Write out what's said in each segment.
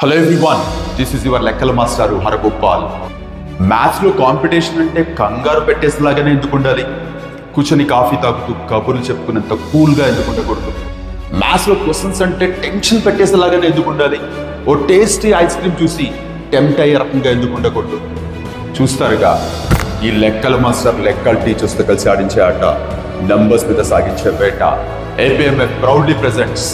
Hello everyone, this is your లెక్కల మాస్టారు హరగోపాల్. మ్యాథ్స్లో కాంపిటీషన్ అంటే కంగారు పెట్టేసేలాగానే ఎందుకు ఉండాలి? కూర్చొని కాఫీ తాగుతూ కబుర్లు చెప్పుకునేంత కూల్గా ఎందుకు ఉండకూడదు? మ్యాథ్స్లో క్వశ్చన్స్ అంటే టెన్షన్ పెట్టేసేలాగానే ఎందుకు ఉండాలి? ఓ టేస్టీ ఐస్ క్రీమ్ చూసి టెంప్ట్ అయ్యే రకంగా ఎందుకు ఉండకూడదు? చూస్తారుగా, ఈ లెక్కల మాస్టర్ లెక్కల టీచర్స్తో కలిసి ఆడించే ఆట, నంబర్స్ మీద సాగించే వేట. APMF proudly presents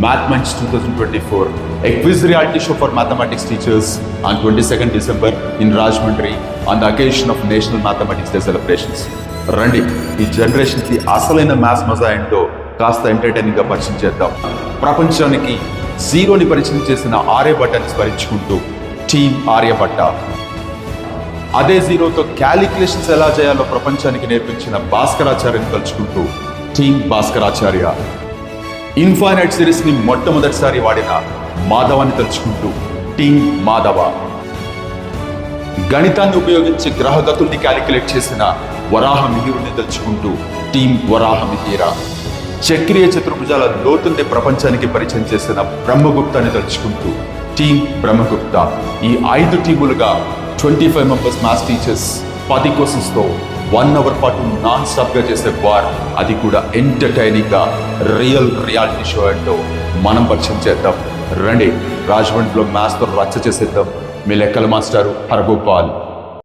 MathMinds 2024, a quiz reality show for mathematics teachers on 22nd December in Rajahmundry on the occasion of National Mathematics Day celebrations. రండి, ఈ జనరేషన్కి అసలైన మ్యాథ్స్ మజా ఏంటో కాస్త ఎంటర్టైనింగ్గా పరిచయం చేద్దాం. ప్రపంచానికి జీరోని పరిచయం చేసిన ఆర్యభట్టాన్ని స్మరించుకుంటూ టీమ్ ఆర్యభట్ట, అదే జీరోతో క్యాలిక్యులేషన్స్ ఎలా చేయాలో ప్రపంచానికి నేర్పించిన భాస్కరాచార్యని తలుచుకుంటూ టీమ్ భాస్కరాచార్య, ఇన్ఫైనైట్ సిరీస్ ని మొట్టమొదటిసారి వాడిన మాధవాన్ని తలుచుకుంటూ టీమ్ మాధవ, గణితాన్ని ఉపయోగించి గ్రహగతుల్ని క్యాలిక్యులేట్ చేసిన వరాహ మిహిరుని తలుచుకుంటూ టీమ్ వరాహ మిహిర, చక్రీయ చతుర్భుజాల లోతుల్ని ప్రపంచానికి పరిచయం చేసిన బ్రహ్మగుప్తాన్ని తలుచుకుంటూ టీమ్ బ్రహ్మగుప్త. ఈ 5 టీములుగా 25 మెంబర్స్ మ్యాథ్స్ టీచర్స్ 10 క్వశ్చన్స్తో 1 అవర్ పాటు నాన్ స్టాప్ గా చేసే వార్, అది కూడా ఎంటర్టైనింగ్ గా రియాలిటీ షో ఏంటో మనం పరిచయం చేద్దాం. రండి, రాజమండ్రిలో మ్యాథ్స్ తో రచ్చ చేసేద్దాం. మీ లెక్కల మాస్టారు హరగోపాల్.